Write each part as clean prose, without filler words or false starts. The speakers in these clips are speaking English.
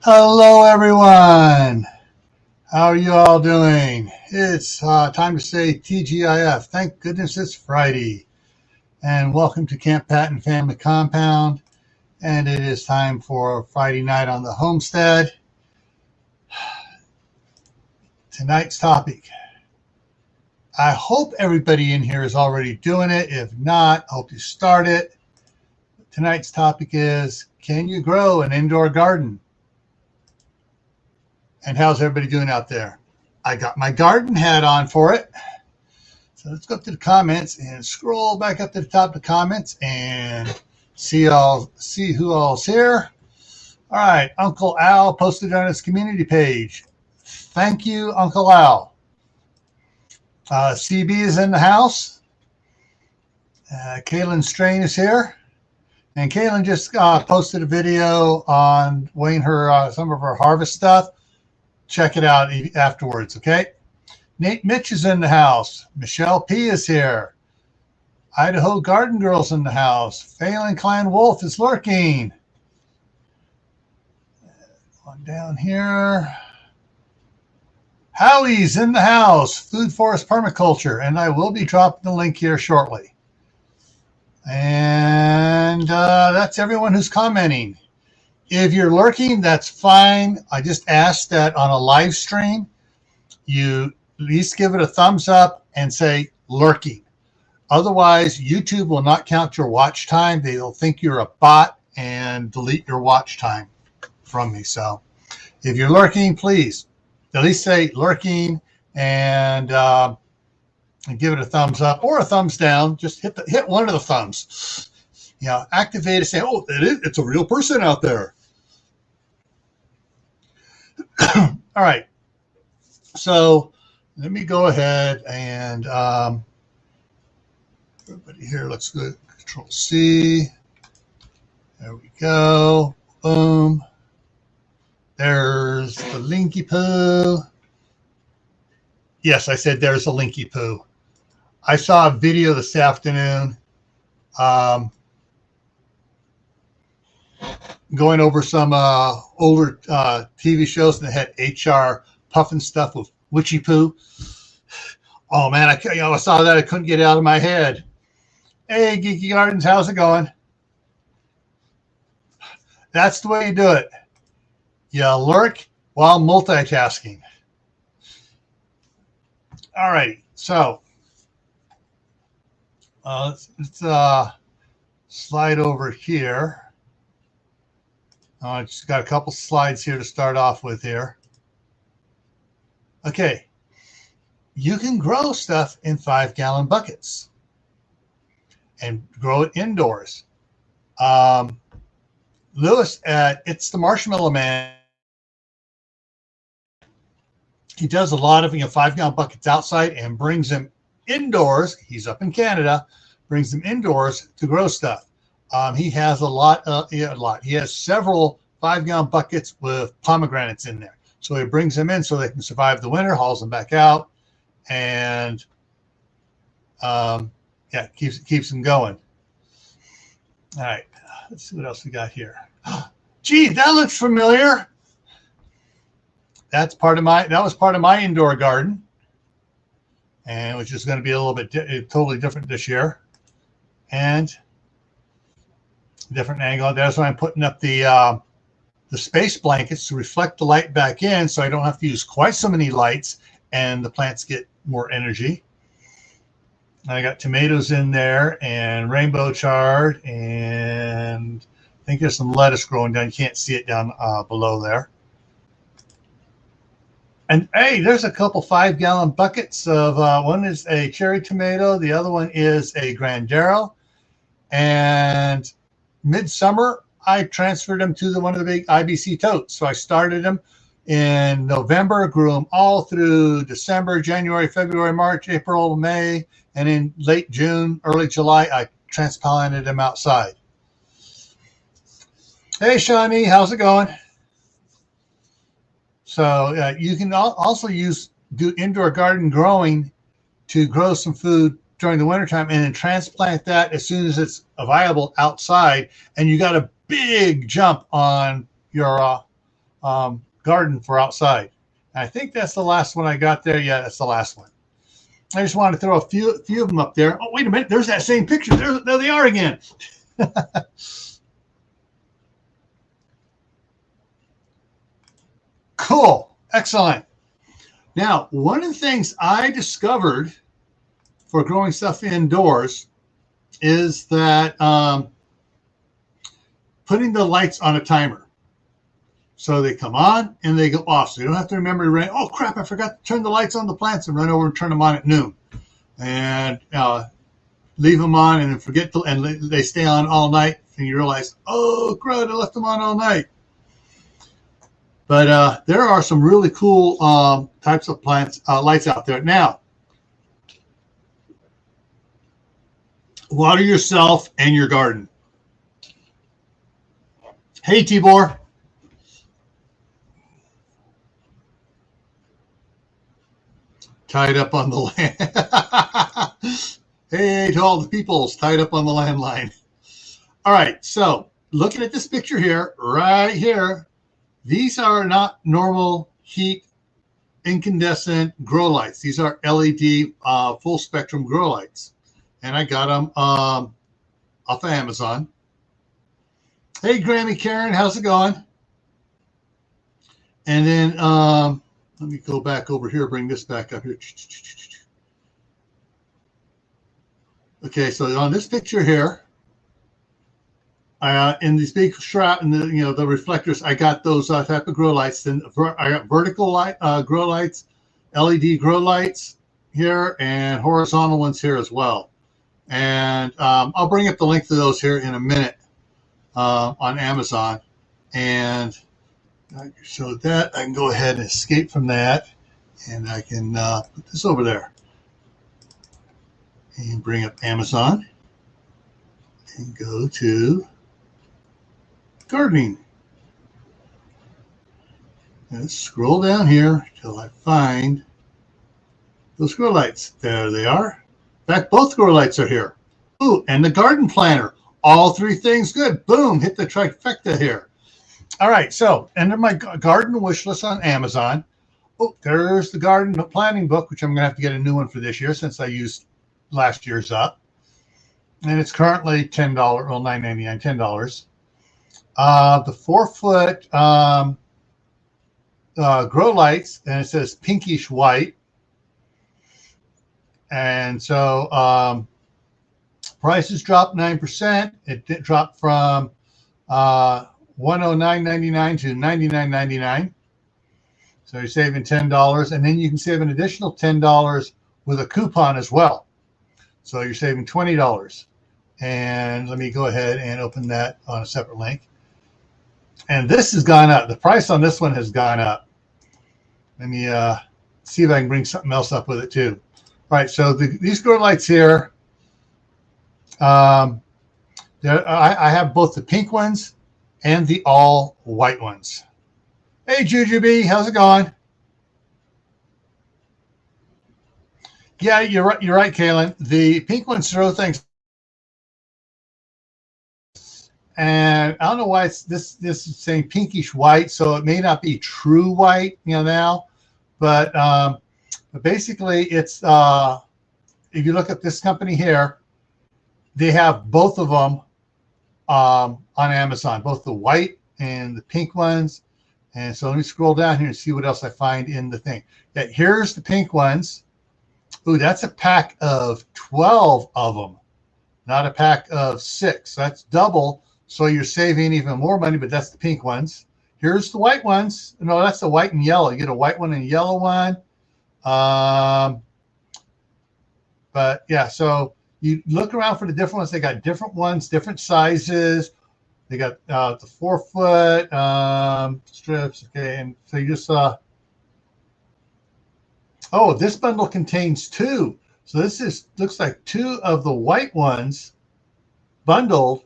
Hello, everyone. How are you all doing? It's time to say TGIF. Thank goodness it's Friday. And welcome to Camppatton Family Compound. And it is time for Friday night on the Homestead. Tonight's topic. I hope everybody in here is already doing it. If not, I hope you start it. Tonight's topic is, can you grow an indoor garden? And how's everybody doing out there? I got my garden hat on for it. So let's go up to the comments and scroll back up to the top of the comments and see who all's here. All right, Uncle Al posted on his community page. Thank you, Uncle Al. CB is in the house. Kaylin Strain is here. And Kaylin just posted a video on weighing her some of her harvest stuff. Check it out afterwards, okay? Nate Mitch is in the house. Michelle P. is here. Idaho Garden Girl's in the house. Phelan Klein Wolf is lurking. On down here. Howie's in the house. Food Forest Permaculture. And I will be dropping the link here shortly. And that's everyone who's commenting. If you're lurking, that's fine. I just ask that on a live stream, you at least give it a thumbs up and say lurking. Otherwise, YouTube will not count your watch time. They'll think you're a bot and delete your watch time from me. So if you're lurking, please at least say lurking and give it a thumbs up or a thumbs down. Just hit one of the thumbs. Activate it, say, oh, it's a real person out there. All right. So let me go ahead and everybody here, let's go Control C. There we go. Boom. There's the Linky Poo. Yes, I said there's a Linky Poo. I saw a video this afternoon going over some older TV shows, and they had HR puffing stuff with witchy poo. Oh man, I saw that. I couldn't get it out of my head. Hey, Geeky Gardens, how's it going? That's the way you do it. You lurk while multitasking. All righty, so let's slide over here. I just got a couple slides here to start off with here. Okay, you can grow stuff in 5-gallon buckets and grow it indoors. Lewis at It's the Marshmallow Man, he does a lot of 5-gallon buckets outside and brings them indoors. He's up in Canada, brings them indoors to grow stuff. He has a lot. He has several 5-gallon buckets with pomegranates in there. So he brings them in so they can survive the winter, hauls them back out, and keeps them going. All right, let's see what else we got here. Gee, that looks familiar. That was part of my indoor garden, and which is going to be a little bit totally different this year, and different angle. That's why I'm putting up the space blankets to reflect the light back in, so I don't have to use quite so many lights, and the plants get more energy. And I got tomatoes in there, and rainbow chard, and I think there's some lettuce growing down. You can't see it down below there. And hey, there's a couple 5-gallon buckets of one is a cherry tomato, the other one is a Grandero, and midsummer I transferred them to one of the big IBC totes. So I started them in November, grew them all through December, January, February, March, April, May, and in late June, early July, I transplanted them outside. Hey, Shawnee, how's it going? So you can also do indoor garden growing to grow some food during the wintertime and then transplant that as soon as it's viable outside. And you got a big jump on your garden for outside. And I think that's the last one I got there. Yeah, that's the last one. I just wanted to throw a few of them up there. Oh, wait a minute. There's that same picture. There they are again. Cool. Excellent. Now, one of the things I discovered for growing stuff indoors is that putting the lights on a timer. So they come on and they go off. So you don't have to remember to run, oh, crap, I forgot to turn the lights on the plants, and run over and turn them on at noon. And leave them on and then forget to, and they stay on all night. And you realize, oh, crud, I left them on all night. But there are some really cool types of plants, lights out there. Now, water yourself and your garden. Hey, Tibor. Tied up on the land. Hey, to all the peoples tied up on the landline. All right, so looking at this picture here, right here, these are not normal heat incandescent grow lights. These are LED full spectrum grow lights. And I got them off of Amazon. Hey, Grammy Karen, how's it going? And then let me go back over here, bring this back up here. Okay, so on this picture here, in these big shroud, and the reflectors, I got those type of grow lights. Then I got vertical light grow lights, LED grow lights here, and horizontal ones here as well. And I'll bring up the link to those here in a minute on Amazon. And so that I can go ahead and escape from that, and I can put this over there and bring up Amazon and go to gardening. And scroll down here till I find those grow lights. There they are. In fact, both grow lights are here. Ooh, and the garden planner. All three things good. Boom, hit the trifecta here. All right, so enter my garden wish list on Amazon. Oh, there's the garden planning book, which I'm going to have to get a new one for this year since I used last year's up. And it's currently $10, well, $9.99, $10. The 4-foot grow lights, and it says pinkish white. And so prices dropped 9%. It dropped from $109.99 to $99.99. So you're saving $10, and then you can save an additional $10 with a coupon as well. So you're saving $20. And let me go ahead and open that on a separate link. And this has gone up. The price on this one has gone up. Let me see if I can bring something else up with it too. All right, so these grow lights here, I have both the pink ones and the all white ones. Hey, Jujubee, how's it going? Yeah, you're right, Kaylin. The pink ones throw things, and I don't know why it's this is saying pinkish white, so it may not be true white, now, but basically it's if you look at this company here, they have both of them on Amazon, both the white and the pink ones. And so let me scroll down here and see what else I find in the thing. Yeah, here's the pink ones. Ooh, that's a pack of 12 of them, not a pack of 6. That's double. So you're saving even more money, but that's the pink ones. Here's the white ones. No, that's the white and yellow. You get a white one and a yellow one. But yeah, so you look around for the different ones. They got different ones, different sizes. They got the 4-foot strips. Okay, and so you just oh, this bundle contains 2. So this looks like 2 of the white ones bundled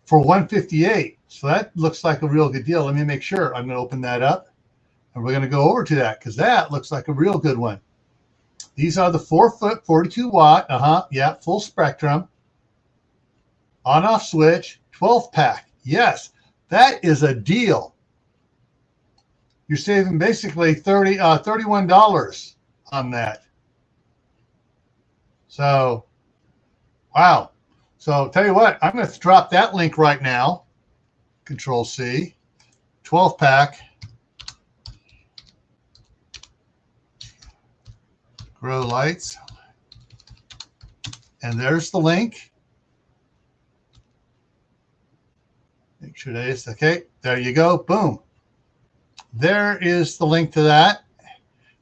for $158. So that looks like a real good deal. Let me make sure. I'm going to open that up, and we're going to go over to that because that looks like a real good one. These are the 4-foot, 42-watt. Yeah, full spectrum. On-off switch, 12-pack. Yes, that is a deal. you're saving basically $31 on that. So, wow. So tell you what, I'm going to drop that link right now. Control C, 12 pack. Grow lights. And there's the link. Make sure that is okay. There you go. Boom. There is the link to that.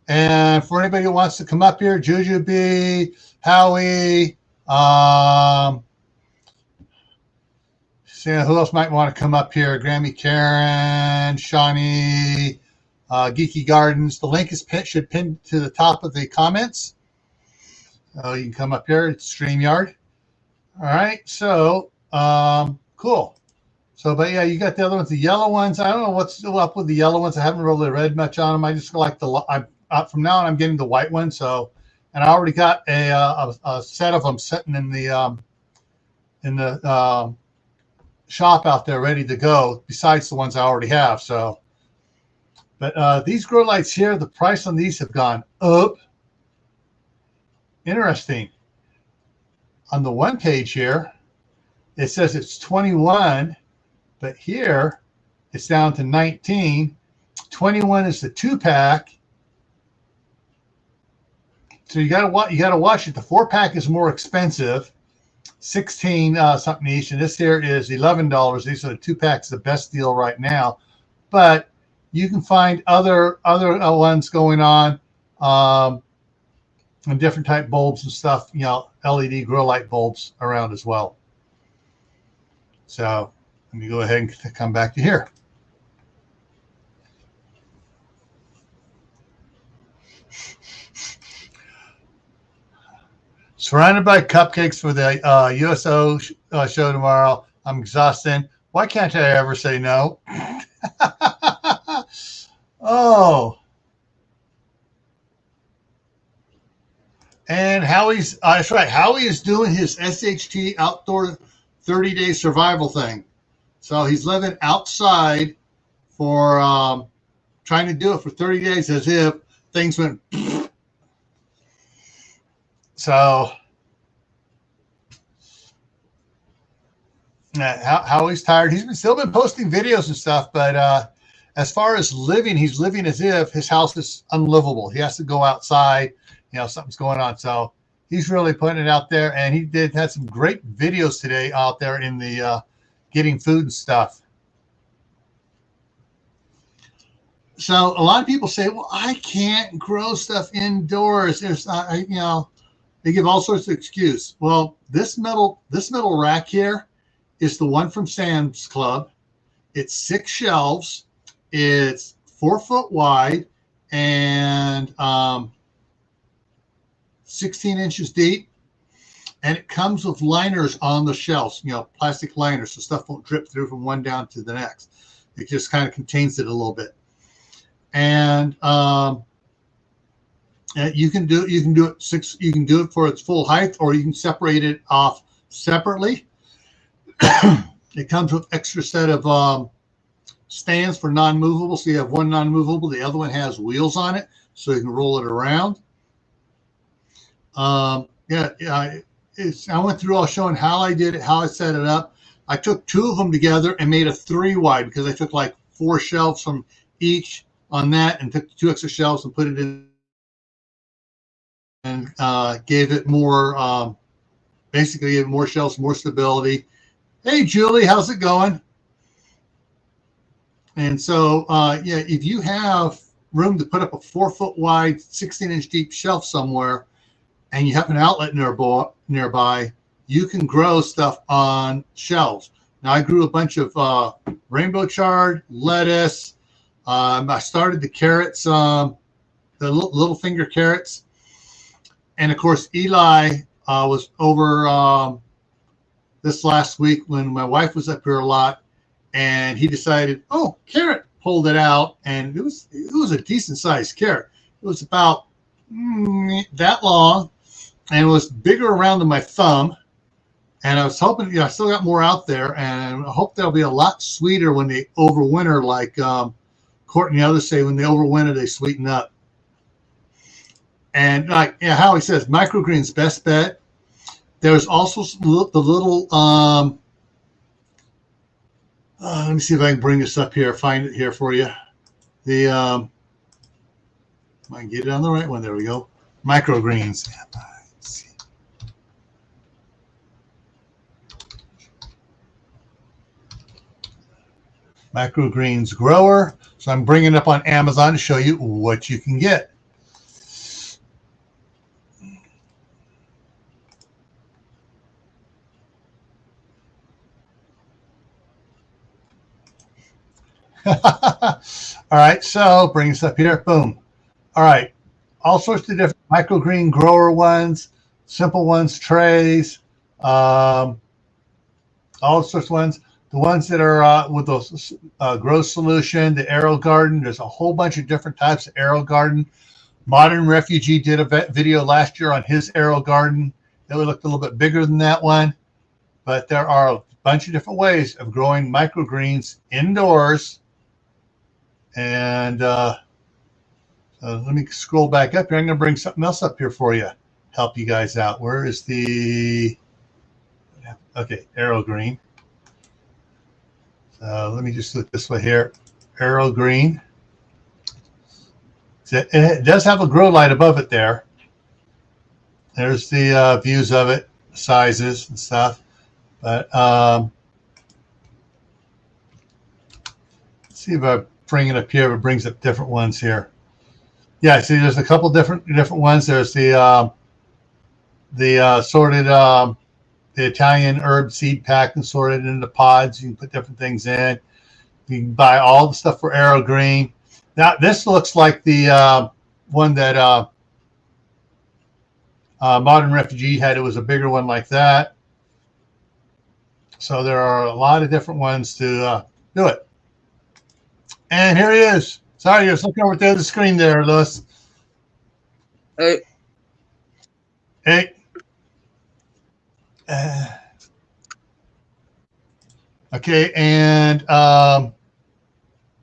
And for anybody who wants to come up here, Jujubee, Howie, see who else might want to come up here? Grammy Karen, Shawnee, Geeky Gardens. The link is should pin to the top of the comments. So you can come up here. It's StreamYard. All right. So cool. So, but yeah, you got the other ones. The yellow ones, I don't know what's still up with the yellow ones. I haven't really read much on them. I just like from now on, I'm getting the white one. So, and I already got a set of them sitting in the shop out there ready to go, besides the ones I already have. So, but these grow lights here, the price on these have gone up. Interesting. On the one page here, it says it's 21. But here, it's down to 19. 21 is the 2-pack. So you gotta watch it. The 4-pack is more expensive, 16 something each, and this here is $11. These are the 2-packs, the best deal right now. But you can find other ones going on, and different type bulbs and stuff. You know, LED grow light bulbs around as well. So. Let me go ahead and come back to here. Surrounded by cupcakes for the USO show tomorrow. I'm exhausted. Why can't I ever say no? Oh. And Howie's, that's right. Howie is doing his SHT outdoor 30-day survival thing. So he's living outside for trying to do it for 30 days as if things went. So how he's tired. He's still been posting videos and stuff, but as far as living, he's living as if his house is unlivable. He has to go outside. You know, something's going on. So he's really putting it out there, and he had some great videos today out there in the getting food and stuff. So a lot of people say, well, I can't grow stuff indoors. There's not, you know, they give all sorts of excuses. Well, this metal rack here is the one from Sam's Club. It's 6 shelves. It's 4 foot wide and 16 inches deep. And it comes with liners on the shelves, you know, plastic liners, so stuff won't drip through from one down to the next. It just kind of contains it a little bit. And you can do it for its full height, or you can separate it off separately. It comes with extra set of stands for non-movable. So you have one non-movable, the other one has wheels on it, so you can roll it around. I went through all showing how I did it, how I set it up. I took 2 of them together and made a 3 wide because I took like 4 shelves from each on that and took 2 extra shelves and put it in and gave it more, basically gave it more shelves, more stability. Hey, Julie, how's it going? And so, yeah, if you have room to put up a 4 foot wide, 16 inch deep shelf somewhere, and you have an outlet nearby, you can grow stuff on shelves. Now, I grew a bunch of rainbow chard, lettuce. I started the carrots, the little finger carrots. And, of course, Eli was over this last week when my wife was up here a lot, and he decided, oh, carrot, pulled it out, and it was a decent-sized carrot. It was about that long. And it was bigger around than my thumb. And I was hoping, you know, I still got more out there. And I hope they'll be a lot sweeter when they overwinter, like Courtney and others say when they overwinter, they sweeten up. And like Howie says, microgreens best bet. There's also the little let me see if I can bring this up here, find it here for you. The I can get it on the right one. There we go. Microgreens. Microgreens grower. So I'm bringing it up on Amazon to show you what you can get. All right, so bring this up here. Boom. All right, all sorts of different microgreen grower ones, simple ones, trays, all sorts of ones. The ones that are with those grow solution, the Aero Garden. There's a whole bunch of different types of Aero Garden. Modern Refugee did a video last year on his Aero Garden. It looked a little bit bigger than that one, but there are a bunch of different ways of growing microgreens indoors. And let me scroll back up here. I'm going to bring something else up here for you, help you guys out. Where is the, okay, Aero Green. So let me just look this way here. Aero Green. It does have a grow light above it there. There's the views of it, sizes and stuff. But let's see if I bring it up here. It brings up different ones here. Yeah, see, there's a couple different ones. There's the sorted the Italian herb seed pack and sorted into pods. You can put different things in. You can buy all the stuff for Aero Green. Now this looks like the one that Modern Refugee had. It was a bigger one like that. So there are a lot of different ones to do it. And here he is. Sorry, you're looking over at the other screen there, Louis. Hey. Hey. Okay, and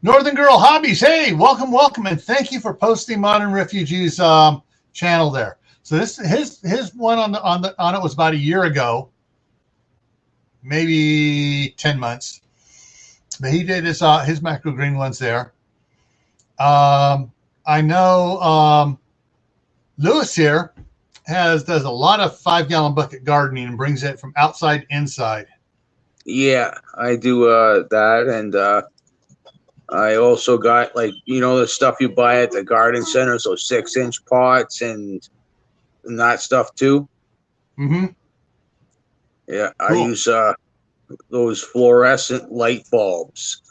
Northern Girl Hobbies. Hey, welcome, and thank you for posting Modern Refugees channel there. So this his one on it was about a year ago, maybe 10 months. But he did his microgreen ones there. I know Louis here does a lot of 5-gallon bucket gardening and brings it from outside inside. Yeah, I do that, and I also got, like, the stuff you buy at the garden center, so 6-inch pots and that stuff too. Mm-hmm. Yeah, Cool. I use those fluorescent light bulbs.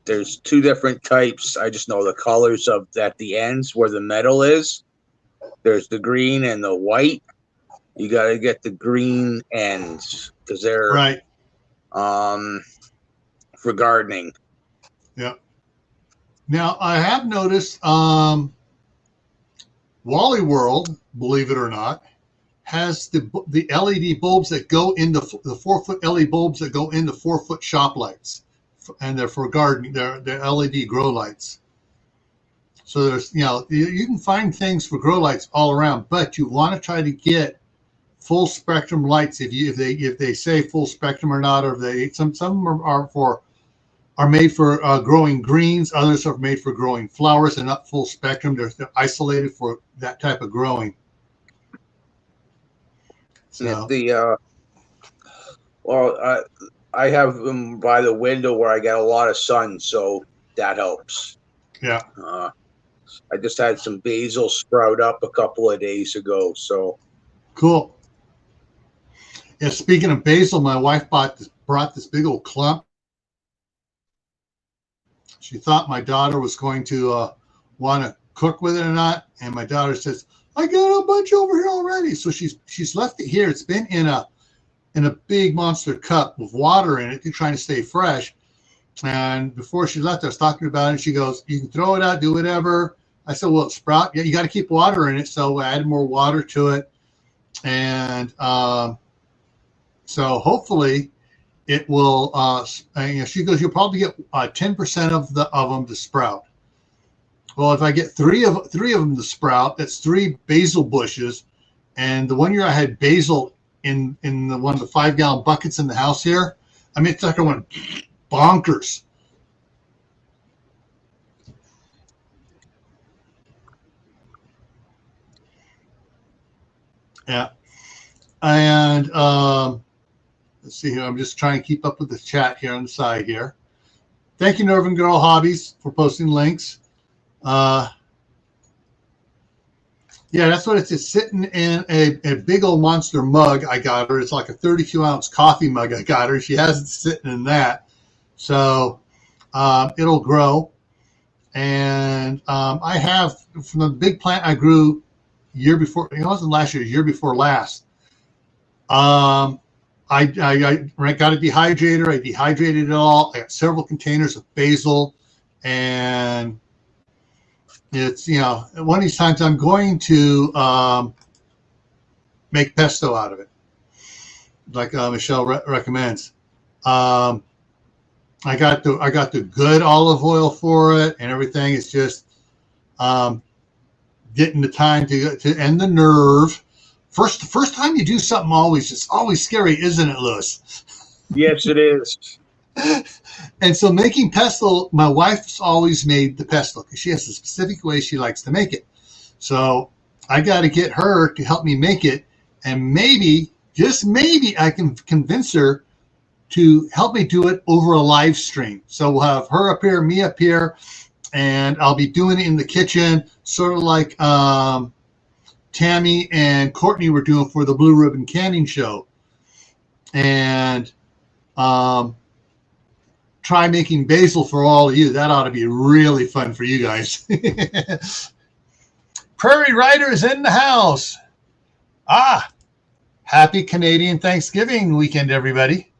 There's 2 different types. I just know the colors of at the ends where the metal is. There's the green and the white. You got to get the green ends because they're right for gardening. Yeah. Now I have noticed Wally World, believe it or not, has the LED bulbs that go in the 4-foot LED bulbs that go into 4-foot shop lights, and they're for gardening. They're LED grow lights. So there's you can find things for grow lights all around, but you want to try to get full spectrum lights. If they say full spectrum or not, or if they some of them are made for growing greens, others are made for growing flowers. They're not full spectrum. They're isolated for that type of growing. So I have them by the window where I get a lot of sun, so that helps. Yeah. I just had some basil sprout up a couple of days ago, so cool. Yeah, speaking of basil, my wife brought this big old clump. She thought my daughter was going to want to cook with it or not, and my daughter says, "I got a bunch over here already." So she's left it here. It's been in a big monster cup with water in it, trying to stay fresh. And before she left, I was talking about it, and she goes, "You can throw it out, do whatever." I said, "Well, sprout. Yeah, you got to keep water in it." So I added more water to it, and so hopefully it will. She goes, you'll probably get 10% of them to sprout. Well, if I get three of them to sprout, that's 3 basil bushes. And the one year I had basil in the one of the 5-gallon buckets in the house here. I mean, it's like I went bonkers. Yeah. And let's see here. I'm just trying to keep up with the chat here on the side here. Thank you, Northern Girl Hobbies, for posting links. Yeah, that's what it's. It's sitting in a big old monster mug I got her. It's like a 32-ounce coffee mug I got her. She has it sitting in that. So it'll grow. And I have, from the big plant I grew year before, it wasn't last year before last. I got a dehydrator. I dehydrated it all. I got several containers of basil. And it's, one of these times I'm going to make pesto out of it, like Michelle recommends. I got the good olive oil for it and everything. It's just getting the time to and the nerve. The first time you do something, it's always scary, isn't it, Louis? Yes, it is. And so making pesto, my wife's always made the pesto because she has a specific way she likes to make it. So I got to get her to help me make it. And maybe, just maybe, I can convince her to help me do it over a live stream. So we'll have her up here, me up here, and I'll be doing it in the kitchen, sort of like Tammy and Courtney were doing for the Blue Ribbon Canning Show. And try making basil for all of you. That ought to be really fun for you guys. Prairie Rider is in the house. Happy Canadian Thanksgiving weekend, everybody.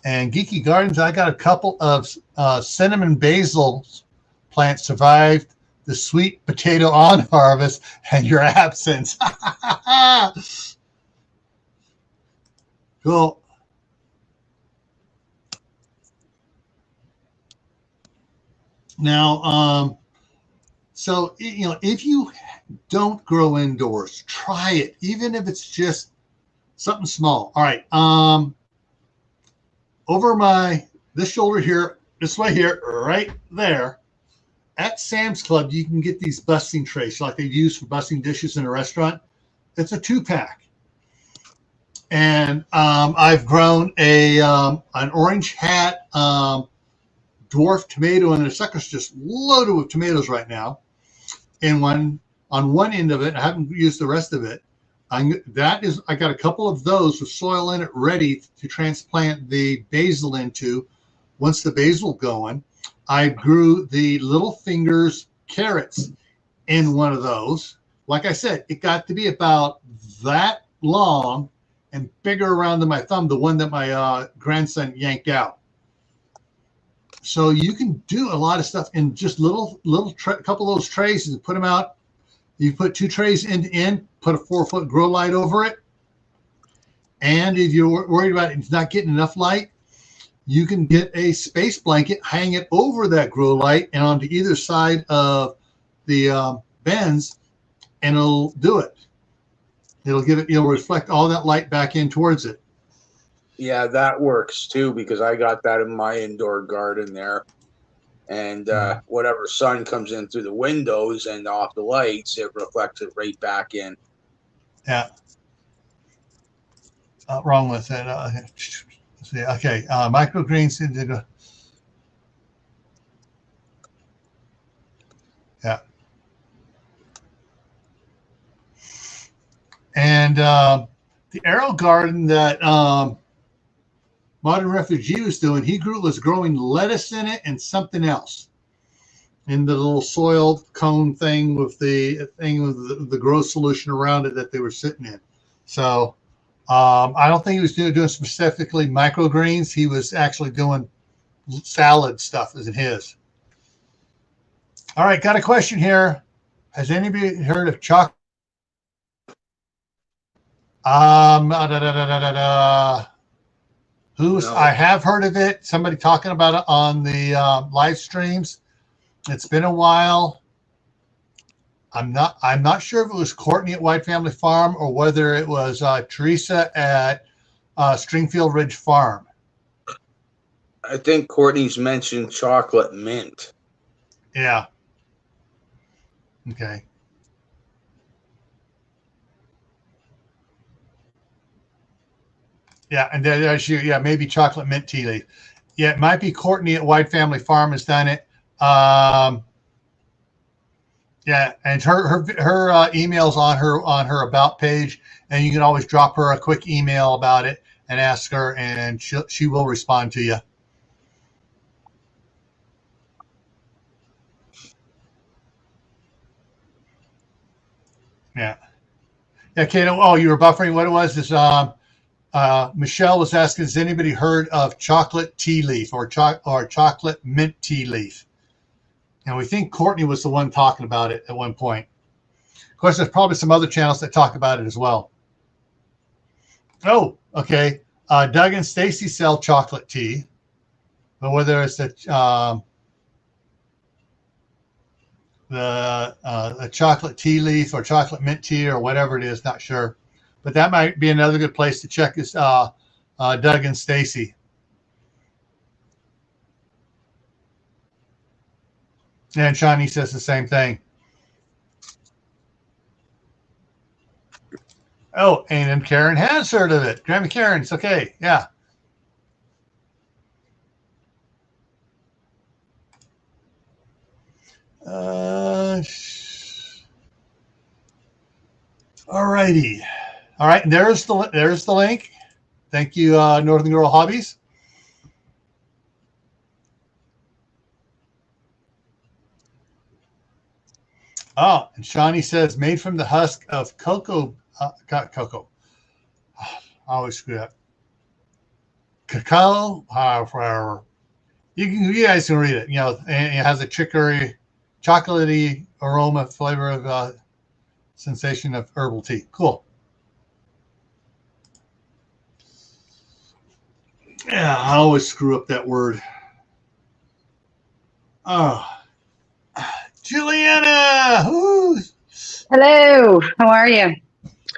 And Geeky Gardens, I got a couple of cinnamon basil plants survived the sweet potato on harvest and your absence. Cool. Now, so, if you don't grow indoors, try it, even if it's just something small. All right. Over this shoulder here, this way here, right there, at Sam's Club, you can get these busting trays like they use for busting dishes in a restaurant. It's a 2-pack. And I've grown an orange hat dwarf tomato, and the sucker's just loaded with tomatoes right now. And on one end of it, I haven't used the rest of it. I got a couple of those with soil in it ready to transplant the basil into. Once the basil going, I grew the little fingers carrots in one of those. Like I said, it got to be about that long and bigger around than my thumb, the one that my grandson yanked out. So you can do a lot of stuff in just couple of those trays and put them out. You put 2 trays end to end, put a 4-foot grow light over it. And if you're worried about it's not getting enough light, you can get a space blanket, hang it over that grow light and onto either side of the bends, and it'll do it. It'll reflect all that light back in towards it. Yeah, that works too, because I got that in my indoor garden there. And whatever sun comes in through the windows and off the lights, it reflects it right back in. Yeah. Wrong with that. Let's see. Okay. Microgreens. Yeah. And the arrow garden that Modern Refugee was doing, was growing lettuce in it and something else in the little soil cone thing with the grow solution around it that they were sitting in. So I don't think he was doing specifically microgreens. He was actually doing salad stuff as in his. All right, got a question here. Has anybody heard of chocolate? Who's? No. I have heard of it. Somebody talking about it on the live streams. It's been a while. I'm not sure if it was Courtney at White Family Farm or whether it was Teresa at Stringfield Ridge Farm. I think Courtney's mentioned chocolate mint. Yeah. Okay. Yeah, and there's maybe chocolate mint tea leaf. Yeah, it might be Courtney at White Family Farm has done it. Yeah, and her email's on her about page, and you can always drop her a quick email about it and ask her, and she will respond to you. Yeah. Yeah, Kato. Oh, you were buffering. What it was is Michelle was asking, has anybody heard of chocolate tea leaf or chocolate mint tea leaf? And we think Courtney was the one talking about it at one point. Of course, there's probably some other channels that talk about it as well. Oh, okay. Doug and Stacy sell chocolate tea, but whether it's the chocolate tea leaf or chocolate mint tea or whatever it is, not sure. But that might be another good place to check is Doug and Stacy. And Shawnee says the same thing. Oh, and then Karen has heard of it. Grandma Karen's okay. Yeah. All righty. All right. And there's the link. Thank you, Northern Girl Hobbies. Oh, and Shawnee says made from the husk of cocoa. Cocoa. I always screw up. Cacao. You guys can read it. You know, and it has a chicory, chocolatey aroma, flavor of sensation of herbal tea. Cool. Yeah, I always screw up that word. Oh, Juliana. Ooh. Hello. How are you?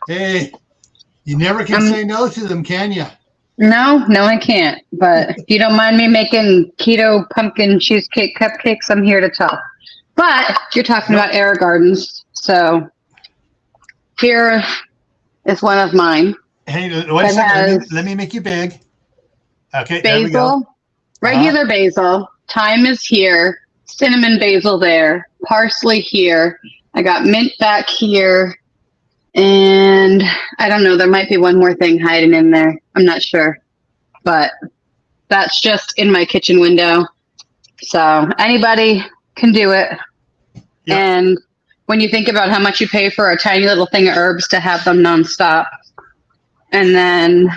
Hey, you never can say no to them, can you? No, I can't. But if you don't mind me making keto pumpkin cheesecake cupcakes, I'm here to talk. But you're talking about air gardens, so here is one of mine. Hey, wait a second. Let me make you big. Okay, there we go. Regular basil. Thyme is here. Cinnamon basil there. Parsley here. I got mint back here. And I don't know, there might be one more thing hiding in there. I'm not sure. But that's just in my kitchen window. So anybody can do it. Yep. And when you think about how much you pay for a tiny little thing of herbs to have them nonstop. And then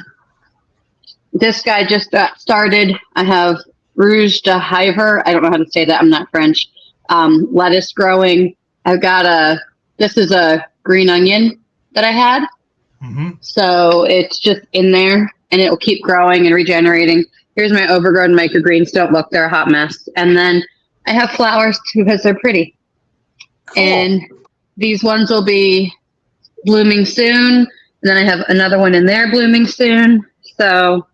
this guy just got started. I have Rouge de Hiver. I don't know how to say that. I'm not French. Lettuce growing. I've got this is a green onion that I had. Mm-hmm. So it's just in there and it will keep growing and regenerating. Here's my overgrown microgreens. Don't look, they're a hot mess. And then I have flowers too because they're pretty. Cool. And these ones will be blooming soon. And then I have another one in there blooming soon. So,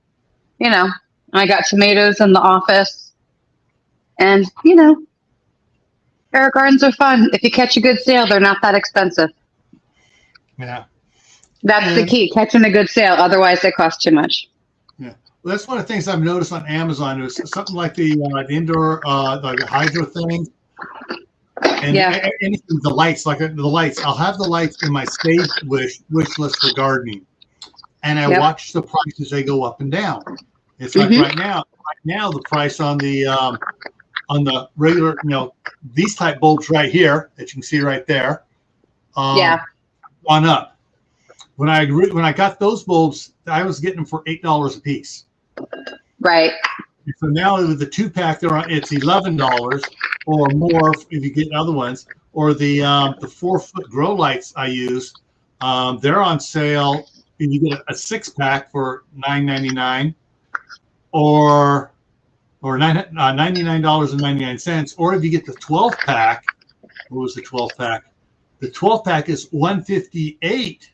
you know, I got tomatoes in the office. And, you know, air gardens are fun. If you catch a good sale, they're not that expensive. Yeah. That's the key, catching a good sale. Otherwise, they cost too much. Yeah. Well, that's one of the things I've noticed on Amazon. Is something like the indoor, like the hydro thing. And anything, the lights, like the lights. I'll have the lights in my save wish list for gardening. And I watch the prices, they go up and down. It's like right now, the price on the regular, you know, these type bulbs right here that you can see right there. Gone up. When I got those bulbs, I was getting them for $8 a piece. Right. So now with the 2-pack, it's $11 or more if you get other ones. Or the 4-foot grow lights I use, they're on sale you get a 6-pack for $9.99, or $99.99, or if you get the 12-pack. What was the 12-pack? The 12-pack is $158.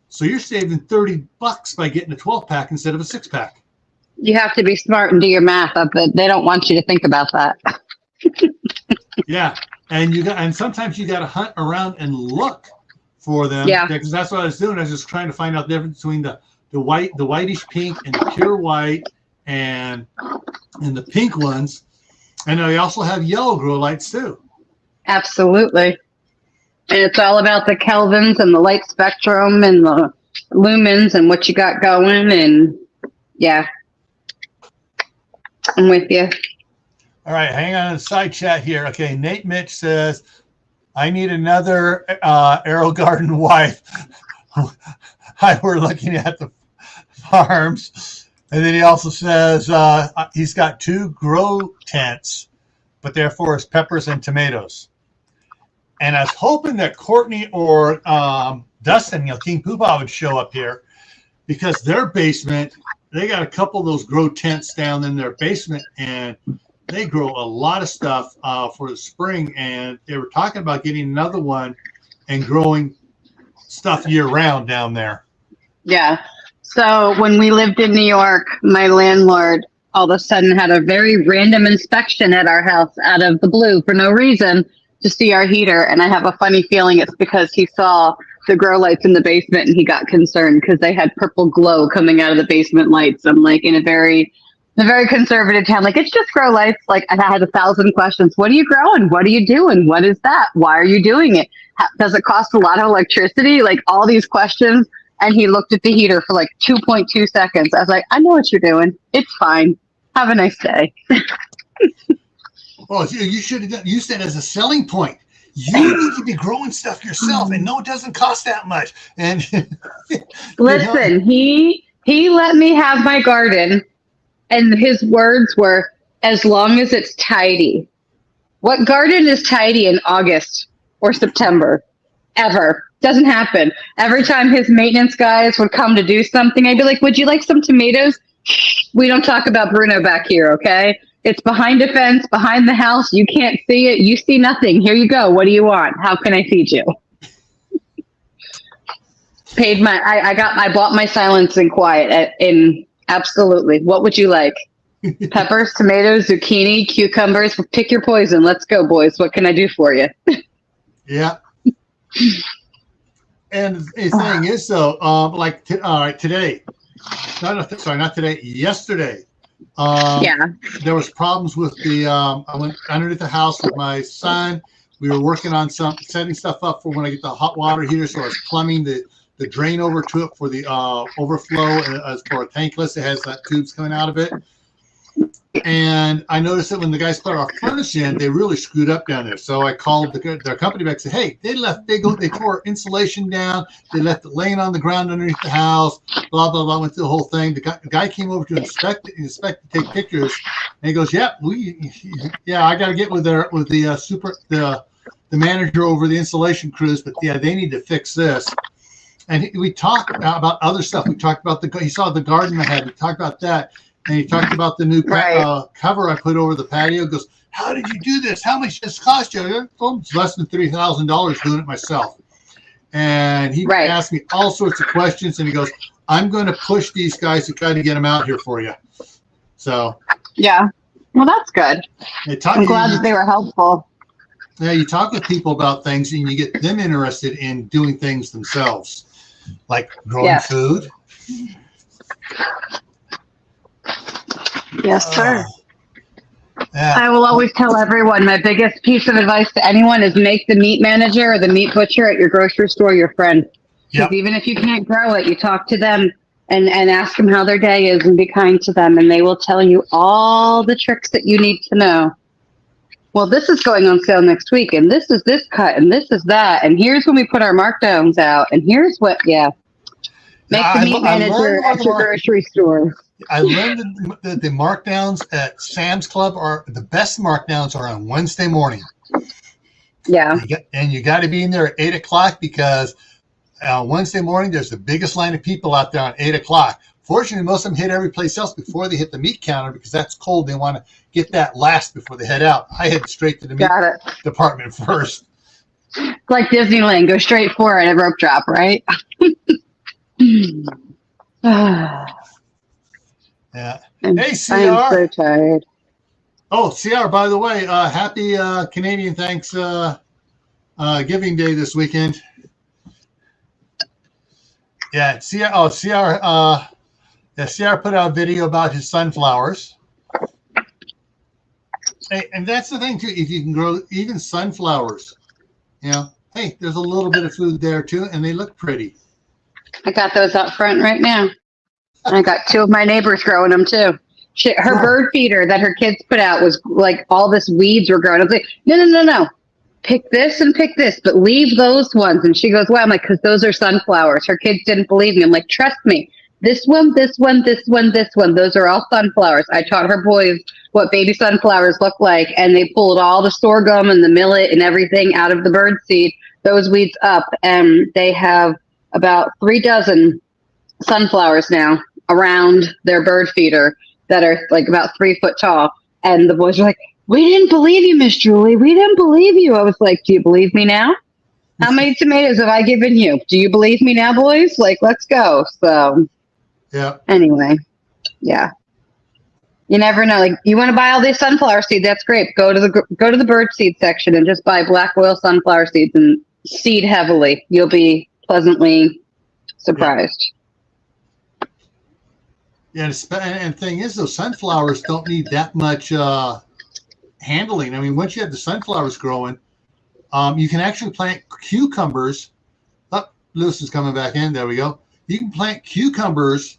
So you're saving $30 by getting a 12-pack instead of a 6-pack. You have to be smart and do your math up, but they don't want you to think about that. Yeah, and sometimes you got to hunt around and look for them. Yeah, because that's what I was doing. I was just trying to find out the difference between the whitish pink and the pure white and the pink ones. And they also have yellow grow lights too. absolutely. And it's all about the kelvins and the light spectrum and the lumens and what you got going. And yeah, I'm with you. All right, hang on a side chat here. Okay, Nate Mitch says, I need another Arrow Garden wife. We're looking at the farms. And then he also says he's got 2 grow tents, but they're for his peppers and tomatoes. And I was hoping that Courtney or Dustin, King Poobah would show up here, because their basement, they got a couple of those grow tents down in their basement, and they grow a lot of stuff for the spring. And they were talking about getting another one and growing stuff year round down there. Yeah. So when we lived in New York, my landlord all of a sudden had a very random inspection at our house out of the blue for no reason to see our heater. And I have a funny feeling it's because he saw the grow lights in the basement and he got concerned because they had purple glow coming out of the basement lights. I'm like, in a very conservative town, like, it's just grow lights. Like, I had 1,000 questions. What are you growing? What are you doing? What is that? Why are you doing it? Does it cost a lot of electricity? Like, all these questions. And he looked at the heater for like 2.2 seconds. I was like, I know what you're doing. It's fine. Have a nice day. Well, you should have used that as a selling point. You need to be growing stuff yourself, and no, it doesn't cost that much. And listen, he let me have my garden, and his words were, as long as it's tidy. What garden is tidy in August or September? Ever. Doesn't happen. Every time his maintenance guys would come to do something, I'd be like, would you like some tomatoes? We don't talk about Bruno back here, okay? It's behind a fence, behind the house. You can't see it. You see nothing. Here you go. What do you want? How can I feed you? I bought my silence and quiet absolutely. What would you like? Peppers, tomatoes, zucchini, cucumbers. Pick your poison. Let's go, boys. What can I do for you? Yeah. And the thing is, though, today, not today, yesterday, there was problems with the, I went underneath the house with my son. We were working on setting stuff up for when I get the hot water heater. So I was plumbing the drain over to it for the overflow, as for a tankless. It has that tubes coming out of it. And I noticed that when the guys put our furnace in, they really screwed up down there. So I called their company back and said, hey, they tore insulation down. They left it laying on the ground underneath the house, blah, blah, blah, went through the whole thing. The guy came over to inspect, take pictures. And he goes, I got to get with the manager over the insulation crews, but yeah, they need to fix this. And we talked about other stuff. We talked about he saw the garden I had. We talked about that. And he talked about the new cover I put over the patio. He goes, how did you do this? How much does this cost you? It's less than $3,000 doing it myself. And he asked me all sorts of questions. And he goes, I'm going to push these guys to try to get them out here for you. So. Yeah. Well, that's good. I'm glad that they were helpful. Yeah, you talk with people about things and you get them interested in doing things themselves, like growing food. Yes, sir. I will always tell everyone my biggest piece of advice to anyone is make the meat manager or the meat butcher at your grocery store your friend. Because even if you can't grow it, you talk to them and ask them how their day is and be kind to them, and they will tell you all the tricks that you need to know. Well, this is going on sale next week, and this is this cut, and this is that, and here's when we put our markdowns out, and here's what, Make the meat manager at your grocery store. I learned that the markdowns at Sam's Club are the best markdowns are on Wednesday morning. Yeah. And you got to be in there at 8 o'clock because Wednesday morning, there's the biggest line of people out there on 8 o'clock. Fortunately, most of them hit every place else before they hit the meat counter because that's cold. They want to get that last before they head out. I head straight to the meat department first. It's like Disneyland. Go straight for it at rope drop, right? Yeah. Hey, CR. I'm so tired. Oh, CR, by the way, happy Canadian Thanksgiving Day this weekend. Yeah, CR put out a video about his sunflowers. Hey, and that's the thing, too. If you can grow even sunflowers, hey, there's a little bit of food there, too, and they look pretty. I got those out front right now. I got 2 of my neighbors growing them, too. Her bird feeder that her kids put out was like all this weeds were growing. I was like, no. Pick this and pick this, but leave those ones. And she goes, well, I'm like, because those are sunflowers. Her kids didn't believe me. I'm like, trust me. This one, this one, this one, this one. Those are all sunflowers. I taught her boys what baby sunflowers look like, and they pulled all the sorghum and the millet and everything out of the bird seed, those weeds up, and they have about 3 dozen sunflowers now around their bird feeder that are like about 3 foot tall. And the boys are like, we didn't believe you, Miss Julie. We didn't believe you. I was like, do you believe me now? How many tomatoes have I given you? Do you believe me now, boys? Like, let's go. So, yeah. Anyway, yeah. You never know. Like, you want to buy all these sunflower seeds? That's great. Go to the bird seed section and just buy black oil sunflower seeds and seed heavily. You'll be pleasantly surprised. Yeah, and the thing is, those sunflowers don't need that much handling. I mean, once you have the sunflowers growing, you can actually plant cucumbers. Oh, Lewis is coming back in. There we go. You can plant cucumbers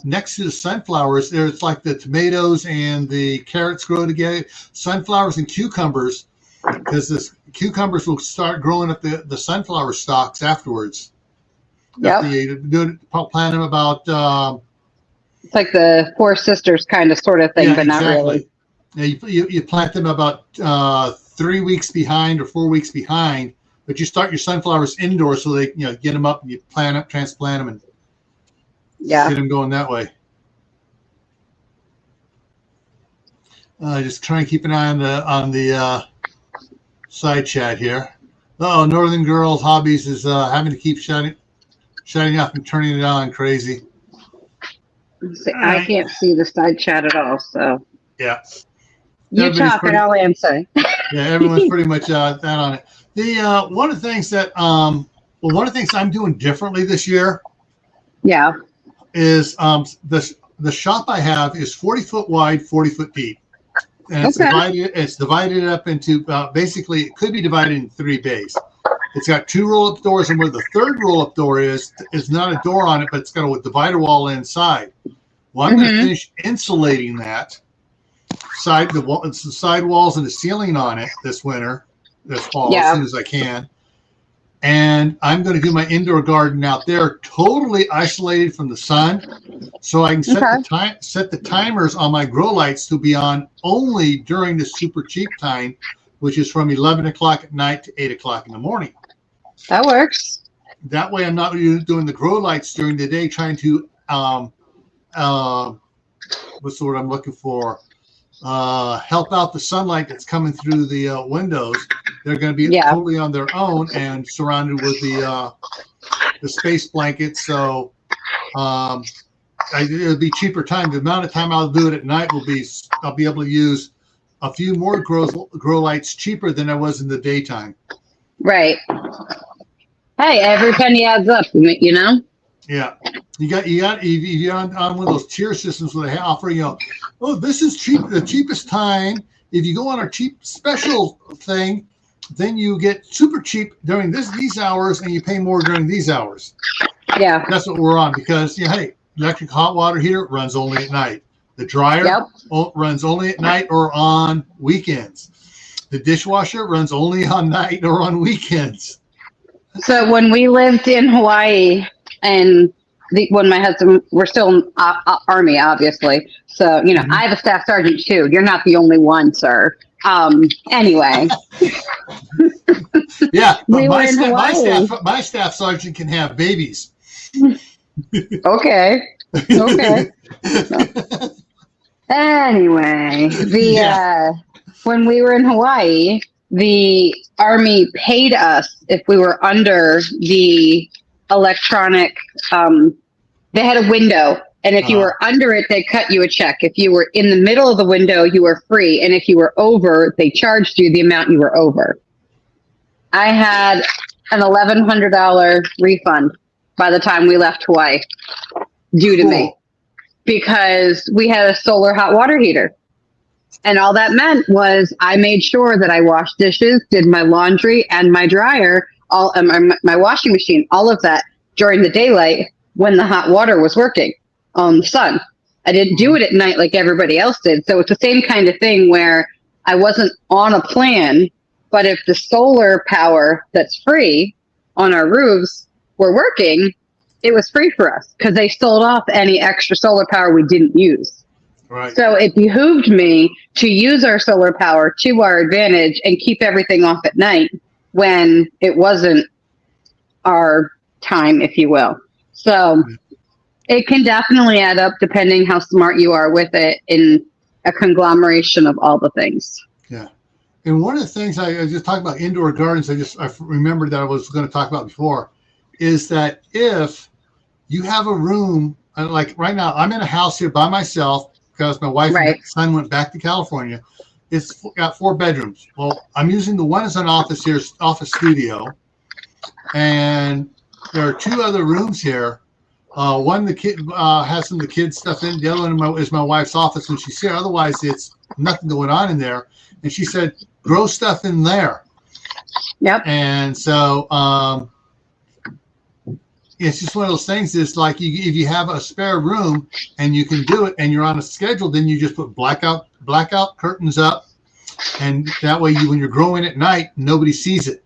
next to the sunflowers. There's like the tomatoes and the carrots grow together. Sunflowers and cucumbers, because the cucumbers will start growing up the sunflower stalks afterwards. Yeah. Plant them about. It's like the Four Sisters kind of sort of thing, but not really. Yeah, you plant them about 3 weeks behind or 4 weeks behind, but you start your sunflowers indoors so they get them up and you transplant them and get them going that way. Just try and keep an eye on the side chat here. Oh, Northern Girls Hobbies is having to keep shutting off and turning it on crazy. I can't see the side chat at all, so. Yeah. You talk and I'll answer. Yeah, everyone's pretty much that on it. One of the things that one of the things I'm doing differently this year. Yeah. Is the shop I have is 40 foot wide, 40 foot deep, and it's divided up into basically it could be divided in 3 bays. It's got 2 roll-up doors, and where the 3rd roll-up door is not a door on it, but it's got a divider wall inside. Well, I'm going to finish insulating that the side walls and the ceiling on it this fall as soon as I can. And I'm going to do my indoor garden out there, totally isolated from the sun, so I can set the timers on my grow lights to be on only during the super cheap time, which is from 11 o'clock at night to 8 o'clock in the morning. That works. That way I'm not doing the grow lights during the day, trying to, what's the word I'm looking for? Help out the sunlight that's coming through the windows. They're going to be totally on their own and surrounded with the space blanket. So it'll be cheaper time. The amount of time I'll do it at night I'll be able to use a few more grow lights cheaper than I was in the daytime. Right. Hey, every penny adds up, you know? Yeah. You're on one of those tier systems where they offer, this is cheap, the cheapest time. If you go on our cheap special thing, then you get super cheap during these hours and you pay more during these hours. Yeah. That's what we're on because, hey, electric hot water heater runs only at night. The dryer runs only at night or on weekends. The dishwasher runs only on night or on weekends. So when we lived in Hawaii and when my husband, we're still in Army, obviously. So, I have a staff sergeant too. You're not the only one, sir. Anyway. Yeah, but We were in Hawaii. my staff sergeant can have babies. Okay. Okay. Anyway, when we were in Hawaii, the Army paid us if we were under the electronic, they had a window, and if you were under it, they cut you a check. If you were in the middle of the window, you were free, and if you were over, they charged you the amount you were over. I had an $1,100 refund by the time we left Hawaii due to me, because we had a solar hot water heater. And all that meant was I made sure that I washed dishes, did my laundry and my dryer, my washing machine, all of that during the daylight when the hot water was working on the sun. I didn't do it at night like everybody else did. So it's the same kind of thing where I wasn't on a plan, but if the solar power that's free on our roofs were working, it was free for us because they sold off any extra solar power we didn't use. Right. So it behooved me to use our solar power to our advantage and keep everything off at night when it wasn't our time, if you will. So it can definitely add up depending how smart you are with it in a conglomeration of all the things. Yeah. And one of the things I just talked about indoor gardens, I remembered that I was going to talk about before, is that if you have a room, like right now, I'm in a house here by myself because my wife and son went back to California. It's got 4 bedrooms. Well, I'm using the one as an office here, office studio. And there are 2 other rooms here. One, the kid has some of the kids' stuff in. The other one is my wife's office when she's here. Otherwise, it's nothing going on in there. And she said, grow stuff in there. Yep. And so it's just one of those things. It's like if you have a spare room and you can do it and you're on a schedule, then you just put blackout curtains up. And that way, when you're growing at night, nobody sees it.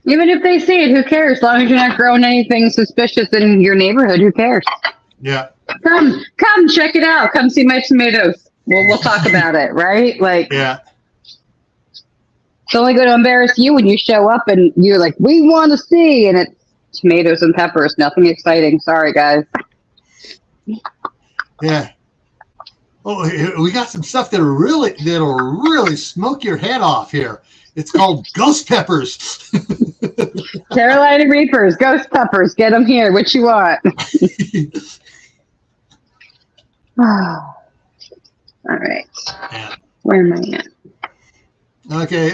Even if they see it, who cares? As long as you're not growing anything suspicious in your neighborhood, who cares? Yeah. Come check it out. Come see my tomatoes. We'll talk about it, right? Like, yeah. It's only going to embarrass you when you show up and you're like, we want to see, and it's tomatoes and peppers. Nothing exciting. Sorry, guys. Yeah. Oh, we got some stuff that'll really smoke your head off here. It's called ghost peppers. Carolina Reapers, ghost peppers. Get them here. What you want? All right. Yeah. Where am I at? Okay.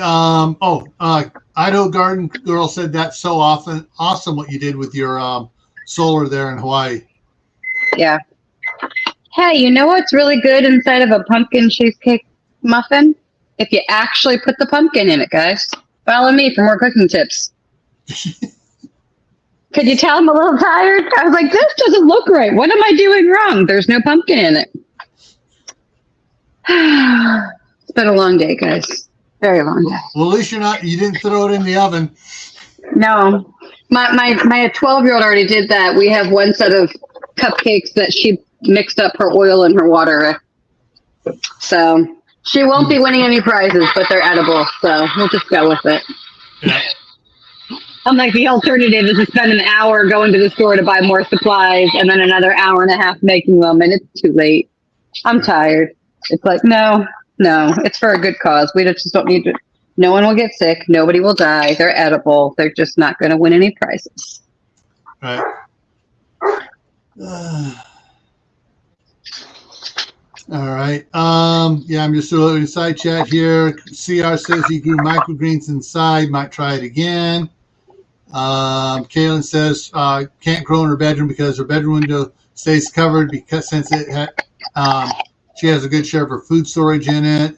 Idaho Garden Girl said that's so awesome what you did with your solar there in Hawaii. Yeah. Hey, you know what's really good inside of a pumpkin cheesecake muffin? If you actually put the pumpkin in it, guys. Follow me for more cooking tips. Could you tell I'm a little tired? I was like, this doesn't look right. What am I doing wrong? There's no pumpkin in it. It's been a long day, guys. Very long day. Well, at least you didn't throw it in the oven. No. My 12-year-old already did that. We have one set of cupcakes that she mixed up her oil and her water. So she won't be winning any prizes, but they're edible. So we'll just go with it. Yeah. I'm like, the alternative is to spend an hour going to the store to buy more supplies and then another hour and a half making them, and it's too late. I'm tired. It's like, no, it's for a good cause. We just don't need to. No one will get sick. Nobody will die. They're edible. They're just not going to win any prizes. Right. All right. Yeah, I'm just doing a side chat here. CR says he grew microgreens inside. Might try it again. Kaylin says can't grow in her bedroom because her bedroom window stays covered because since it she has a good share of her food storage in it.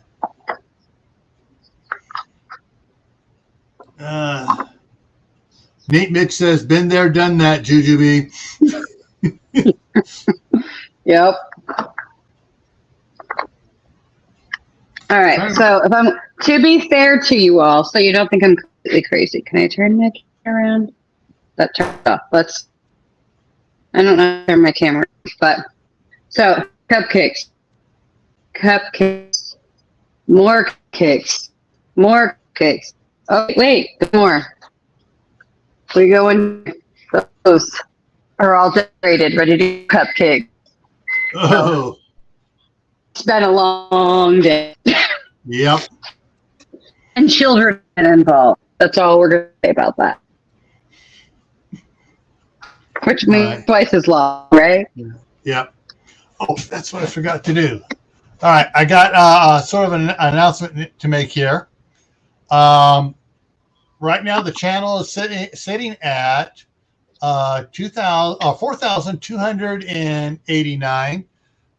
Nate Mitch says, been there, done that, Jujubee. Yep. All right. So if I'm to be fair to you all, so you don't think I'm completely crazy, can I turn my camera around? That turned off. I don't know how to turn my camera, but so cupcakes. More cakes. More cakes. Oh, wait, more. We go in. Those are all decorated, ready to do cupcakes. Oh, It's been a long day. yep. And children involved. That's all we're going to say about that. Which means Right. twice as long, right? Yep. Oh, that's what I forgot to do. All right, I got sort of an announcement to make here. Right now, the channel is sitting at 4,289.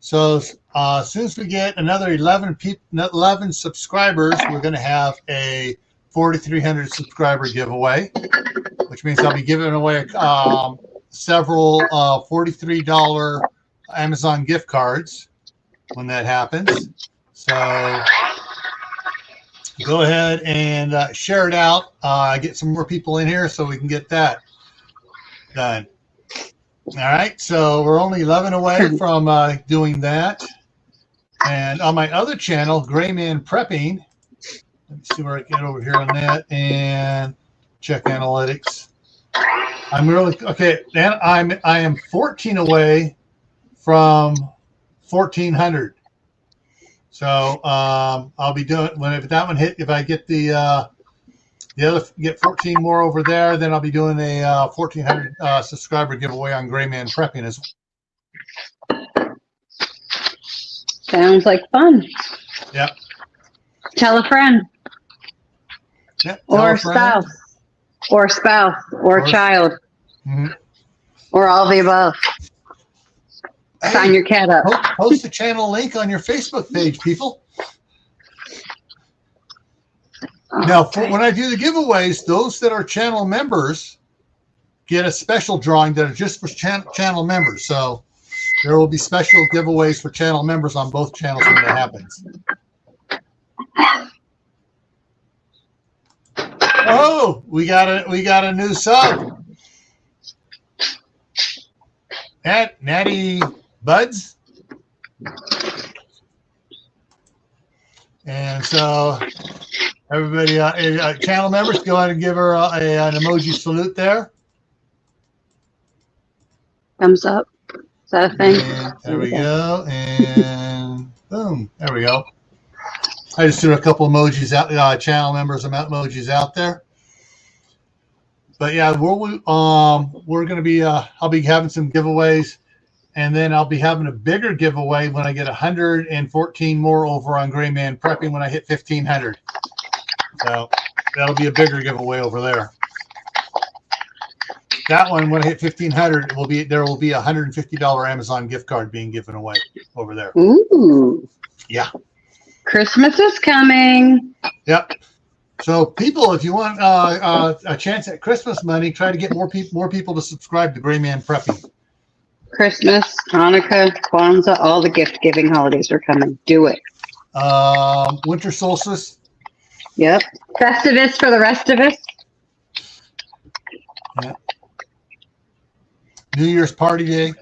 So as soon as we get another 11 subscribers, we're going to have a 4,300 subscriber giveaway, which means I'll be giving away several $43 Amazon gift cards when that happens. So go ahead and share it out. Get some more people in here so we can get that done. All right, so we're only 11 away from doing that. And on my other channel, Gray Man Prepping, let me see where I get over here on that and check analytics. I'm really okay. Then I am 14 away from 1,400. So I'll be doing if that one hit. If I get the other get 14 more over there, then I'll be doing a 1,400 subscriber giveaway on Gray Man Prepping as well. Sounds like fun. Yep. Tell a friend. Yep. Or spouse. Or spouse. Or child. Mm-hmm. Or all the above. Hey, sign your cat up. Post the channel link on your Facebook page, people. Now, when I do the giveaways, those that are channel members get a special drawing that are just for channel members. So there will be special giveaways for channel members on both channels when that happens. Oh, we got a new sub. Natty Buds. And so everybody, channel members, go ahead and give her an emoji salute there. Thumbs up. Is that a thing? And there we go. And boom. There we go. I just threw a couple emojis out, channel members emojis out there. But yeah, we're going to be, I'll be having some giveaways, and then I'll be having a bigger giveaway when I get 114 more over on Gray Man Prepping when I hit 1,500. So that'll be a bigger giveaway over there. That one, when I hit 1,500, there will be a $150 Amazon gift card being given away over there. Ooh. Yeah. Christmas is coming. Yep. So people, if you want a chance at Christmas money, try to get more people to subscribe to Gray Man Prepping. Christmas, Hanukkah, Kwanzaa, all the gift-giving holidays are coming. Do it. Winter solstice. Yep. Festivus for the rest of us. Yeah. New Year's party day.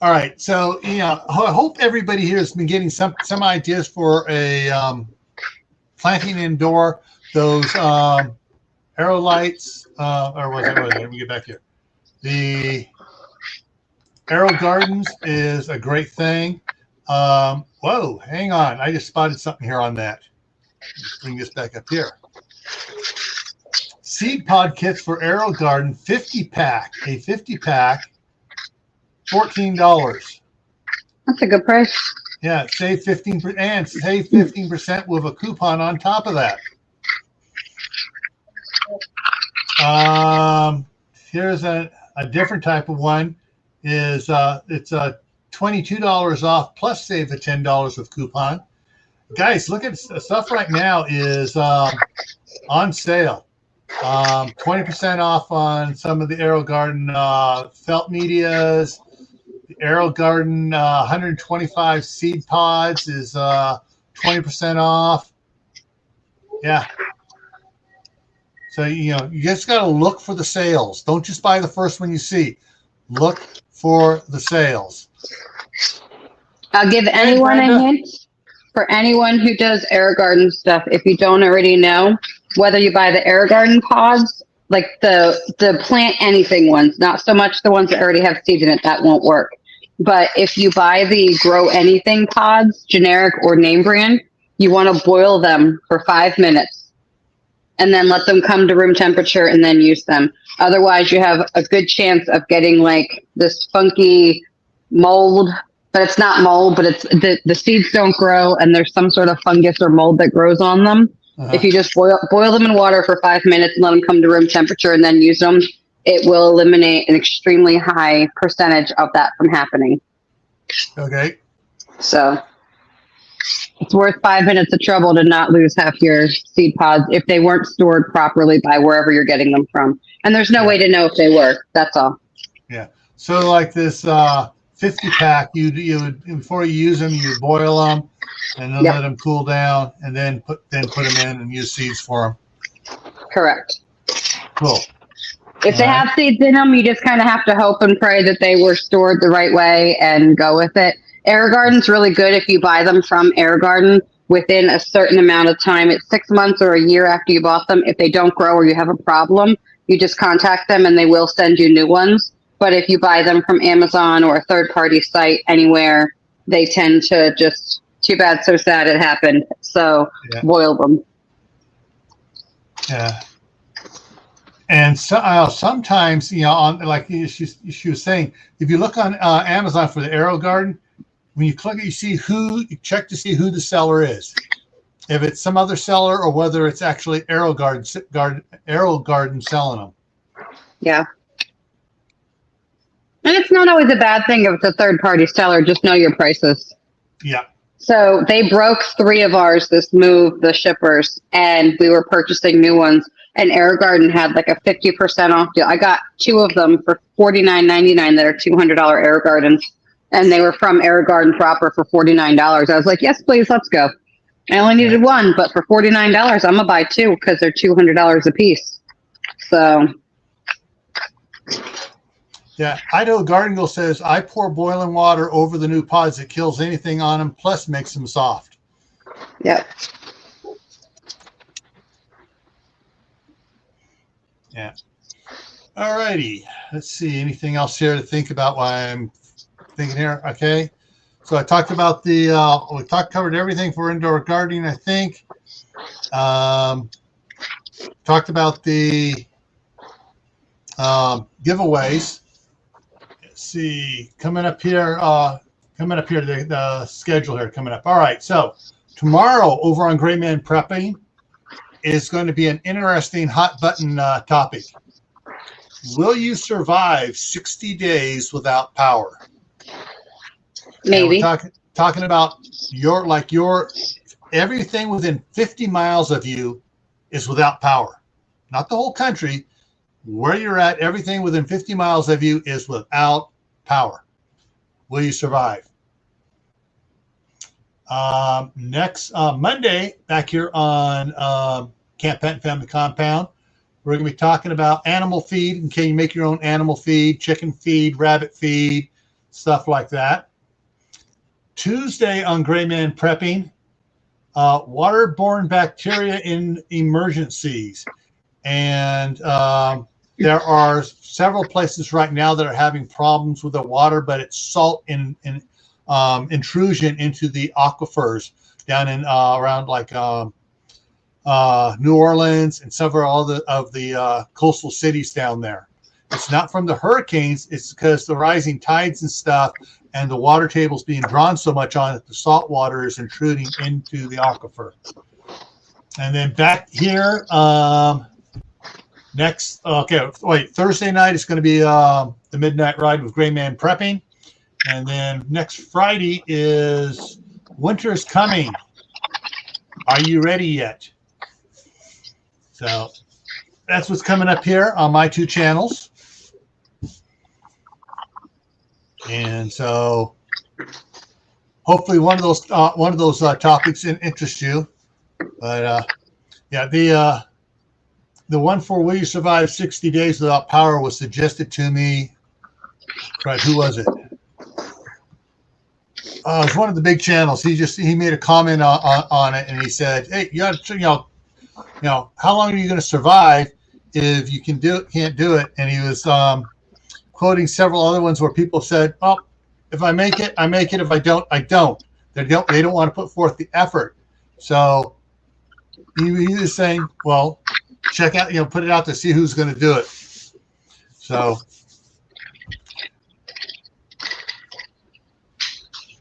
All right. So, I hope everybody here has been getting some ideas for a planting indoor. Those arrow lights, or was it? Let me get back here. The arrow gardens is a great thing. Whoa, hang on. I just spotted something here on that. Let's bring this back up here. Seed pod kits for arrow garden, 50-pack. A 50-pack, $14. That's a good price. Yeah, save 15% and save 15% with a coupon on top of that. Here's a different type of one. It's $22 off plus save the $10 with coupon. Guys, look at stuff right now is on sale. 20% off on some of the Arrow Garden felt medias. The Arrow Garden 125 seed pods is 20% off. Yeah. So, you just got to look for the sales. Don't just buy the first one you see. Look for the sales. I'll give anyone a hint. For anyone who does air garden stuff, if you don't already know, whether you buy the air garden pods, like the plant anything ones, not so much the ones that already have seeds in it, that won't work. But if you buy the grow anything pods, generic or name brand, you want to boil them for 5 minutes and then let them come to room temperature and then use them. Otherwise, you have a good chance of getting like this funky mold. But it's not mold, but it's the seeds don't grow, and there's some sort of fungus or mold that grows on them. If you just boil them in water for 5 minutes and let them come to room temperature and then use them, it will eliminate an extremely high percentage of that from happening. Okay. So it's worth 5 minutes of trouble to not lose half your seed pods if they weren't stored properly by wherever you're getting them from. And there's no way to know if they were. That's all. Yeah. So like this 50 pack, you would, before you use them, you boil them and then let them cool down, and then put them in and use seeds for them. Correct. Cool. If they have seeds in them, you just kind of have to hope and pray that they were stored the right way and go with it. Air Garden's really good if you buy them from Air Garden within a certain amount of time. It's 6 months or a year after you bought them. If they don't grow or you have a problem, you just contact them and they will send you new ones. But if you buy them from Amazon or a third-party site anywhere, they tend to just, too bad, so sad it happened. So boil them. Yeah. And so, sometimes, on like she was saying, if you look on Amazon for the Aero Garden, when you click it, you check to see who the seller is. If it's some other seller or whether it's actually Aero Garden selling them. Yeah. And it's not always a bad thing if it's a third-party seller. Just know your prices. Yeah. So they broke 3 of ours this move, the shippers, and we were purchasing new ones. And Air Garden had like a 50% off deal. I got 2 of them for $49.99 that are $200 Air Gardens. And they were from Air Garden proper for $49. I was like, yes, please, let's go. I only needed 1, but for $49, I'm going to buy 2 because they're $200 a piece. So... Yeah, Idaho Garden Girl says, I pour boiling water over the new pods. It kills anything on them, plus makes them soft. Yep. Yeah. All righty. Let's see. Anything else here to think about while I'm thinking here? Okay. So I talked about covered everything for indoor gardening, I think. Talked about the giveaways. See, coming up here, the schedule here coming up. All right, so tomorrow over on Gray Man Prepping is going to be an interesting hot button topic. Will you survive 60 days without power? Maybe. We're talking about your everything within 50 miles of you is without power. Not the whole country. Where you're at, everything within 50 miles of you is without power. Will you survive? Next Monday, back here on Camppatton Family Compound, we're going to be talking about animal feed and can you make your own animal feed, chicken feed, rabbit feed, stuff like that. Tuesday on Gray Man Prepping, waterborne bacteria in emergencies. And there are several places right now that are having problems with the water, but it's salt intrusion into the aquifers down in around like New Orleans and several of the coastal cities down there. It's not from the hurricanes. It's because the rising tides and stuff and the water table's being drawn so much on it, the salt water is intruding into the aquifer. And then back here, Thursday night is going to be the Midnight Ride with Gray Man Prepping. And then next Friday is Winter is Coming. Are you ready yet? So that's what's coming up here on my 2 channels. And so hopefully one of those topics interests you. But the one for will you survive 60 days without power was suggested to me. Right, who was it? it's one of the big channels. He made a comment on it, and he said, "Hey, you got to, how long are you going to survive if you can't do it?" And he was quoting several other ones where people said, "Oh, if I make it, I make it. If I don't, I don't." They don't want to put forth the effort. So he was saying, "Well, check out, put it out to see who's going to do it." So.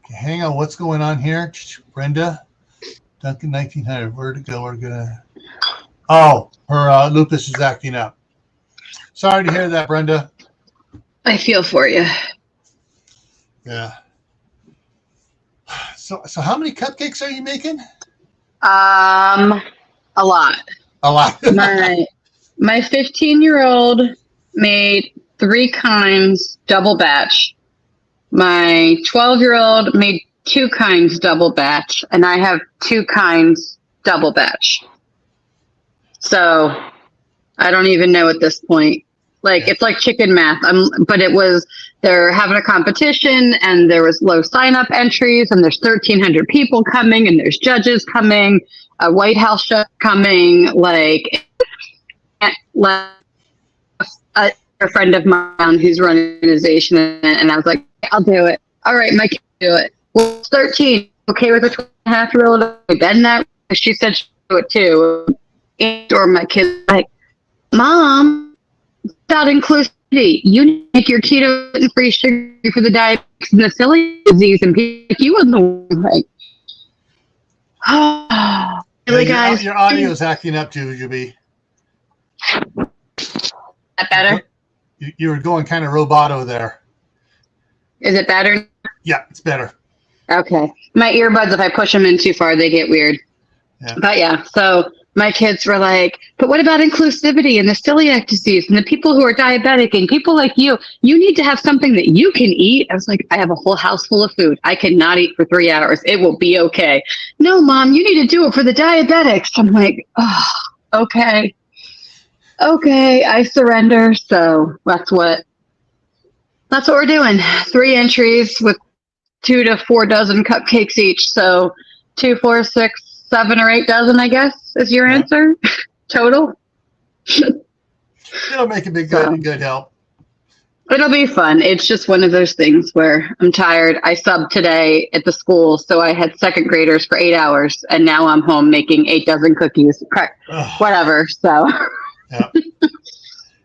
Hang on, what's going on here? Brenda, Duncan 1900, where'd it go? We're gonna. Oh, her lupus is acting up. Sorry to hear that, Brenda. I feel for you. Yeah. So how many cupcakes are you making? A lot. A lot. my 15-year-old made 3 kinds double batch. My 12-year-old made 2 kinds double batch, and I have 2 kinds double batch. So I don't even know at this point. It's like chicken math. But they're having a competition, and there was low sign-up entries, and there's 1,300 people coming, and there's judges coming, a White House chef coming, a friend of mine who's running an organization, and I was like, I'll do it. All right, my kid do it. Well, it's 13. Okay with a 2.5-year-old. Then that she said she'd do it too. Or my kid's like, Mom, without inclusivity, you need to make your keto and free sugar for the diabetes and the celiac disease, and people like you in the world. Like, oh, really, guys? Your audio's acting up too, Juby. That better? You were going kind of roboto there. Is it better? Yeah, it's better. Okay. My earbuds, if I push them in too far, they get weird. Yeah. But yeah, so my kids were like, but what about inclusivity and the celiac disease and the people who are diabetic and people like you? You need to have something that you can eat. I was like, I have a whole house full of food. I cannot eat for 3 hours. It will be okay. No, Mom, you need to do it for the diabetics. I'm like, oh, okay. Okay, I surrender. So that's what we're doing. 3 entries with 2 to 4 dozen cupcakes each. So 2, 4, 6, 7 or 8 dozen, I guess, is your answer total. It'll make a big good help. It'll be fun. It's just one of those things where I'm tired. I subbed today at the school, so I had 2nd graders for 8 hours, and now I'm home making 8 dozen cookies. Whatever. So.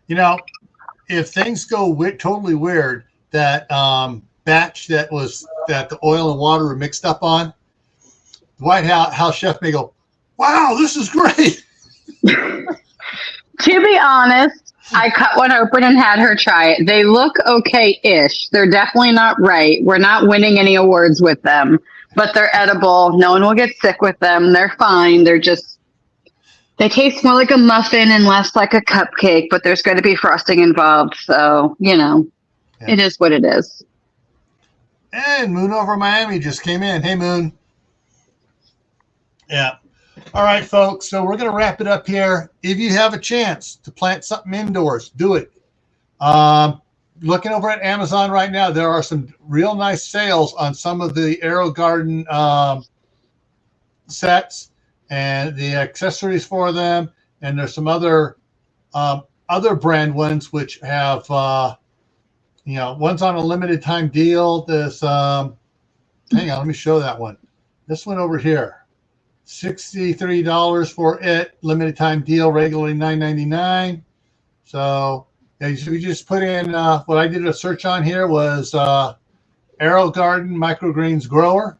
Yeah. If things go totally weird, that batch that the oil and water were mixed up on, the White House chef may go, "Wow, this is great." To be honest, I cut one open and had her try it. They look okay-ish. They're definitely not right. We're not winning any awards with them, but they're edible. No one will get sick with them. They're fine. They taste more like a muffin and less like a cupcake, but there's going to be frosting involved. So, It is what it is. And Moon over Miami just came in. Hey, Moon. Yeah. All right, folks. So we're going to wrap it up here. If you have a chance to plant something indoors, do it. Looking over at Amazon right now, there are some real nice sales on some of the Aero Garden sets and the accessories for them. And there's some other brand ones which have, one's on a limited time deal. This, hang on, let me show that one. This one over here, $63 for it, limited time deal, regularly $9.99. So we just put in what I did a search on here was Aero Garden microgreens grower,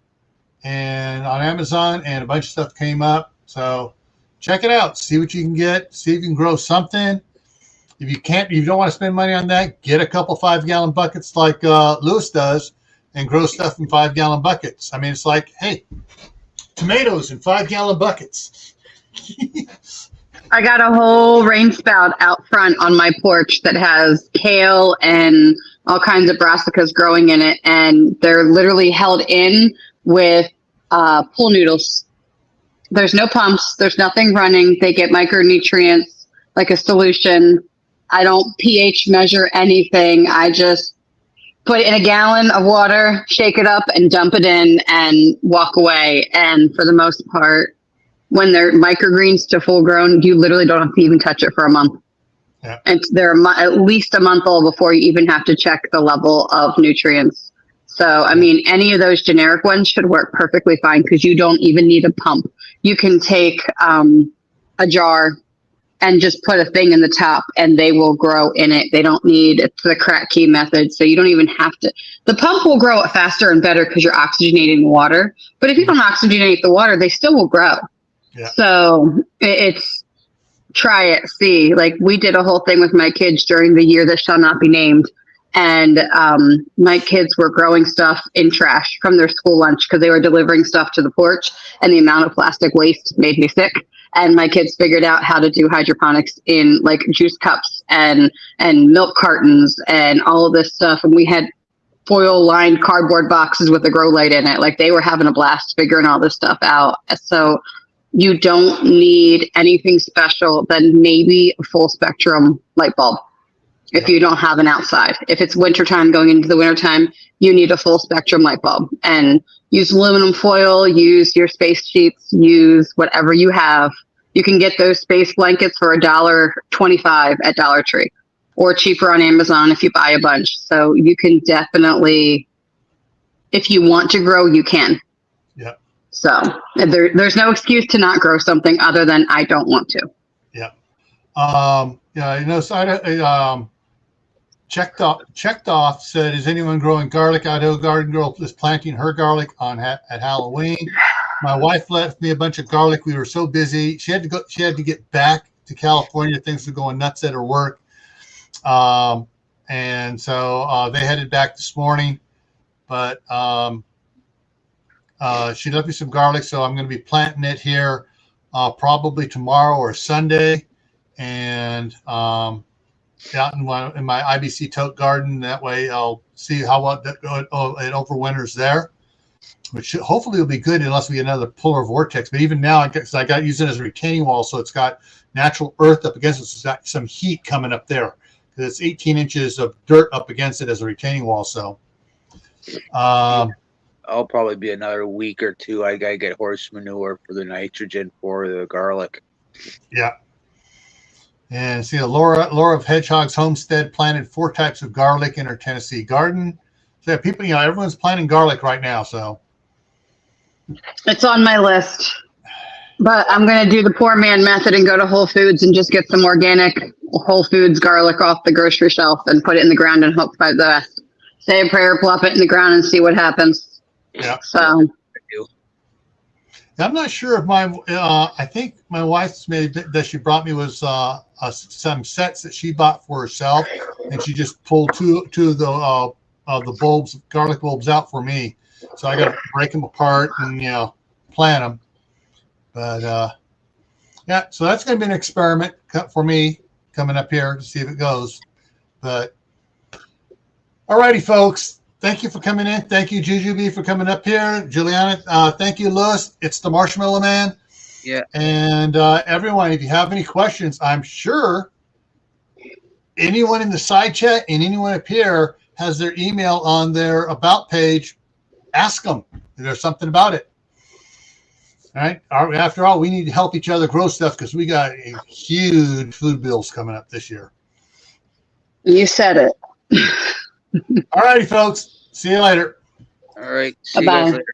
and on Amazon, and a bunch of stuff came up. So check it out, see what you can get, see if you can grow something. If you don't want to spend money on that, get a couple 5-gallon buckets like Lewis does and grow stuff in 5-gallon buckets. I mean, it's like, hey, tomatoes in 5-gallon buckets. I got a whole rain spout out front on my porch that has kale and all kinds of brassicas growing in it, and they're literally held in with pool noodles. There's no pumps. There's nothing running. They get micronutrients like a solution. I don't pH measure anything. I just put it in a gallon of water, shake it up, and dump it in, and walk away. And for the most part, when they're microgreens to full grown, you literally don't have to even touch it for a month. Yeah. And they're at least a month old before you even have to check the level of nutrients. So, I mean, any of those generic ones should work perfectly fine because you don't even need a pump. You can take a jar and just put a thing in the top and they will grow in it. They don't need, it's the crack key method. So you don't even have to, the pump will grow it faster and better because you're oxygenating the water. But if you don't oxygenate the water, they still will grow. Yeah. So it's, try it, see. Like we did a whole thing with my kids during the year that shall not be named. And my kids were growing stuff in trash from their school lunch because they were delivering stuff to the porch, and the amount of plastic waste made me sick. And my kids figured out how to do hydroponics in like juice cups and milk cartons and all of this stuff. And we had foil lined cardboard boxes with a grow light in it. Like they were having a blast figuring all this stuff out. So you don't need anything special than maybe a full spectrum light bulb if you don't have an outside. If it's wintertime, going into the wintertime, you need a full spectrum light bulb. And use aluminum foil, use your space sheets, use whatever you have. You can get those space blankets for $1.25 at Dollar Tree, or cheaper on Amazon if you buy a bunch. So you can definitely, if you want to grow, you can. Yeah. So there's no excuse to not grow something other than I don't want to. Yeah. Yeah. You know, so I checked off. Said, is anyone growing garlic? Idaho Garden Girl is planting her garlic at Halloween. My wife left me a bunch of garlic. We were so busy. She had to go. She had to get back to California. Things were going nuts at her work. And so they headed back this morning. But she left me some garlic, so I'm going to be planting it here probably tomorrow or Sunday, and out in my IBC tote garden. That way I'll see how well it overwinters there, which hopefully will be good unless we get another polar vortex. But even now, I got using it as a retaining wall, so it's got natural earth up against it. So it's got some heat coming up there because it's 18 inches of dirt up against it as a retaining wall. So I'll probably be another week or two. I gotta get horse manure for the nitrogen for the garlic. Yeah. And see, Laura of Hedgehog's Homestead planted 4 types of garlic in her Tennessee garden. So yeah, people, you know, everyone's planting garlic right now. So it's on my list, but I'm going to do the poor man method and go to Whole Foods and just get some organic Whole Foods garlic off the grocery shelf and put it in the ground and hope for the best. Say a prayer, plop it in the ground, and see what happens. Yeah. So I'm not sure if I think my wife's made that she brought me was some sets that she bought for herself, and she just pulled two of the bulbs, garlic bulbs, out for me. So I got to break them apart and plant them. But yeah, so that's going to be an experiment for me coming up here to see if it goes. But alrighty, folks. Thank you for coming in. Thank you, Jujubee, for coming up here. Juliana, thank you, Louis. It's the Marshmallow Man. Yeah. And everyone, if you have any questions, I'm sure anyone in the side chat and anyone up here has their email on their about page. Ask them if there's something about it. All right. After all, we need to help each other grow stuff because we got huge food bills coming up this year. You said it. All righty, folks. See you later. All right. See you Bye-bye. guys later.